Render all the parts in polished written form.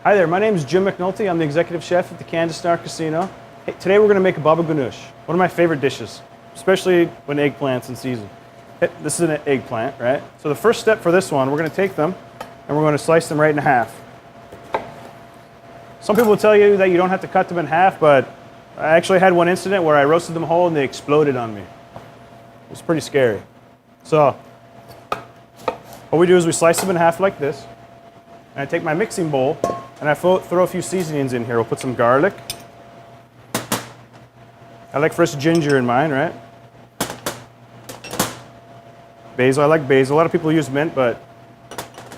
Hi there, my name is Jim McNulty. I'm the executive chef at the Kansas Star Casino. Hey, today we're going to make a Baba Ganoush, one of my favorite dishes, especially when eggplant's in season. This is an eggplant, right? So the first step for this one, we're going to take them and we're going to slice them right in half. Some people will tell you that you don't have to cut them in half, but I actually had one incident where I roasted them whole and they exploded on me. It was pretty scary. So what we do is we slice them in half like this. And I take my mixing bowl and I throw a few seasonings in here. We'll put some garlic. I like fresh ginger in mine, right? Basil, I like basil. A lot of people use mint, but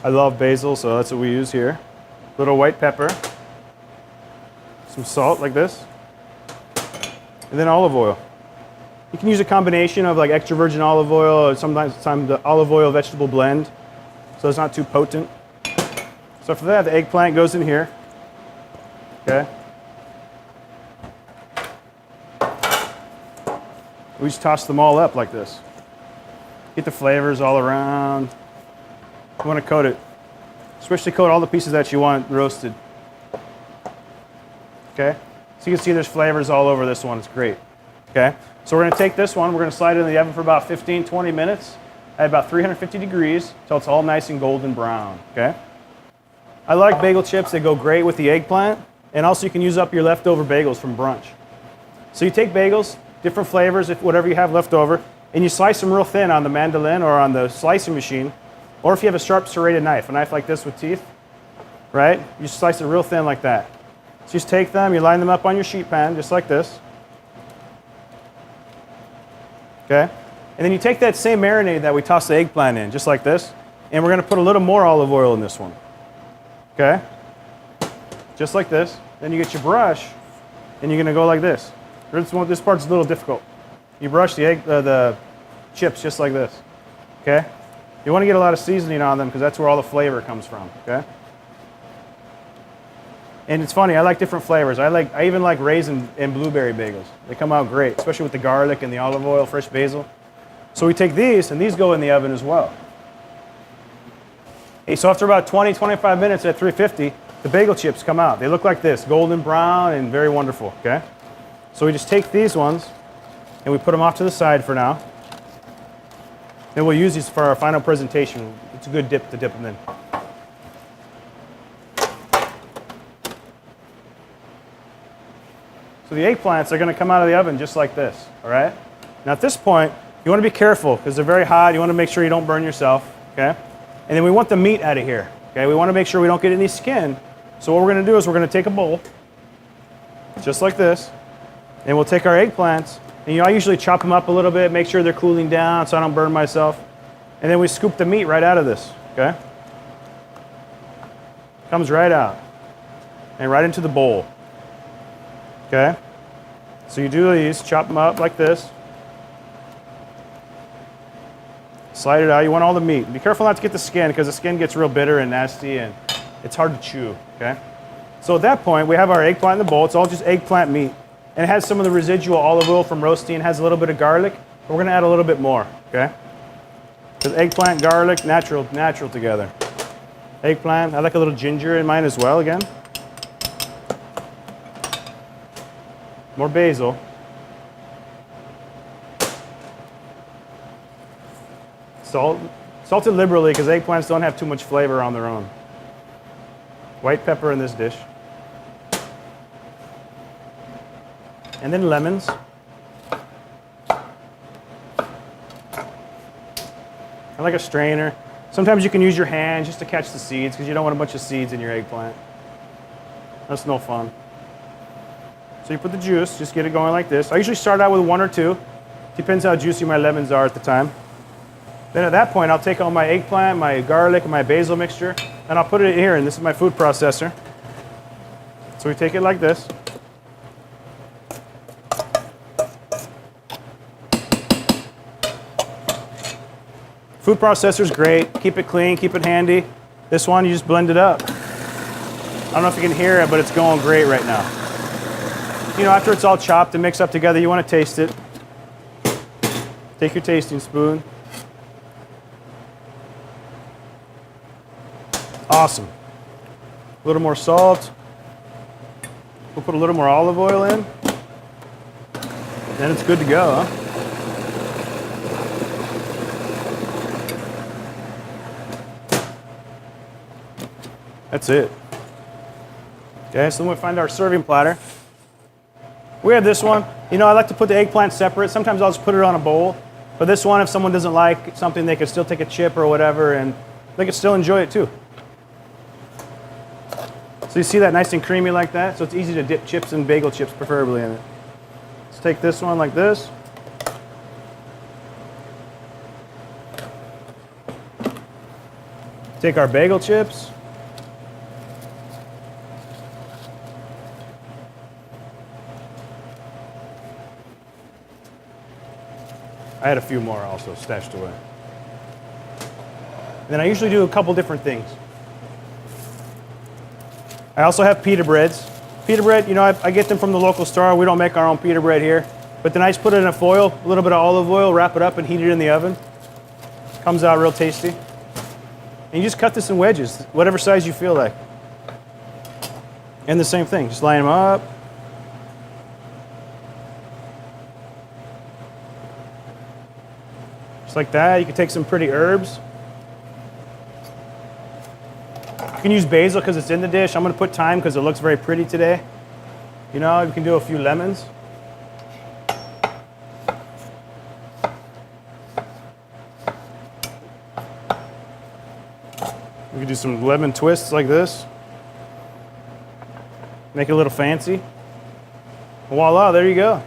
I love basil, so that's what we use here. A little white pepper. Some salt like this. And then olive oil. You can use a combination of like extra virgin olive oil or sometimes the olive oil vegetable blend, so it's not too potent. So for that, the eggplant goes in here. Okay. We just toss them all up like this. Get the flavors all around. You want to coat it. Especially coat all the pieces that you want roasted. Okay? So you can see there's flavors all over this one. It's great. Okay? So we're going to take this one. We're going to slide it in the oven for about 15-20 minutes at about 350 degrees until it's all nice and golden brown. Okay? I like bagel chips. They go great with the eggplant. And also you can use up your leftover bagels from brunch. So you take bagels, different flavors, whatever you have left over, and you slice them real thin on the mandolin or on the slicing machine. Or if you have a sharp serrated knife, a knife like this with teeth, right? You slice it real thin like that. So you just take them, you line them up on your sheet pan, just like this. Okay? And then you take that same marinade that we tossed the eggplant in, just like this, and we're going to put a little more olive oil in this one. Okay? Just like this. Then you get your brush, and you're going to go like this. This part's a little difficult. You brush the chips just like this. Okay? You want to get a lot of seasoning on them because that's where all the flavor comes from. Okay? And it's funny, I like different flavors. I even like raisin and blueberry bagels. They come out great, especially with the garlic and the olive oil, fresh basil. So we take these, and these go in the oven as well. Hey, so after about 20-25 minutes at 350, the bagel chips come out. They look like this, golden brown and very wonderful. Okay? So we just take these ones, and we put them off to the side for now. Then we'll use these for our final presentation. It's a good dip to dip them in. So the eggplants are going to come out of the oven just like this, all right? Now at this point, you want to be careful because they're very hot. You want to make sure you don't burn yourself, okay? And then we want the meat out of here, okay? We want to make sure we don't get any skin. So what we're going to do is we're going to take a bowl, just like this, and we'll take our eggplants, and I usually chop them up a little bit, make sure they're cooling down so I don't burn myself. And then we scoop the meat right out of this, okay? Comes right out and right into the bowl. Okay, so you do these, chop them up like this. Slide it out, you want all the meat. Be careful not to get the skin because the skin gets real bitter and nasty and it's hard to chew, okay? So at that point, we have our eggplant in the bowl. It's all just eggplant meat. And it has some of the residual olive oil from roasting, has a little bit of garlic. But we're gonna add a little bit more, okay? Because eggplant, garlic, natural together. Eggplant, I like a little ginger in mine as well again. More basil. Salt. Salt it liberally because eggplants don't have too much flavor on their own. White pepper in this dish. And then lemons. I like a strainer. Sometimes you can use your hand just to catch the seeds because you don't want a bunch of seeds in your eggplant. That's no fun. So you put the juice, just get it going like this. I usually start out with 1 or 2. Depends how juicy my lemons are at the time. Then at that point, I'll take all my eggplant, my garlic, and my basil mixture, and I'll put it in here, and this is my food processor. So we take it like this. Food processor's great. Keep it clean, keep it handy. This one, you just blend it up. I don't know if you can hear it, but it's going great right now. You know, after it's all chopped and mixed up together, you want to taste it. Take your tasting spoon. Awesome. A little more salt. We'll put a little more olive oil in. Then it's good to go, huh? That's it. Okay, so then we find our serving platter. We have this one. You know, I like to put the eggplant separate. Sometimes I'll just put it on a bowl. But this one, if someone doesn't like something, they could still take a chip or whatever, and they could still enjoy it too. So you see that nice and creamy like that? So it's easy to dip chips and bagel chips preferably in it. Let's take this one like this. Take our bagel chips. I had a few more also stashed away. And then I usually do a couple different things. I also have pita breads. Pita bread, you know, I get them from the local store. We don't make our own pita bread here. But then I just put it in a foil, a little bit of olive oil, wrap it up and heat it in the oven. Comes out real tasty. And you just cut this in wedges, whatever size you feel like. And the same thing, just line them up. Just like that. You can take some pretty herbs. You can use basil because it's in the dish. I'm going to put thyme because it looks very pretty today. You know, you can do a few lemons. You can do some lemon twists like this. Make it a little fancy. Voila, there you go.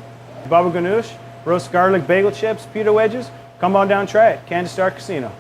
Baba Ganoush, roast garlic bagel chips, pita wedges. Come on down, try it. Kansas Star Casino.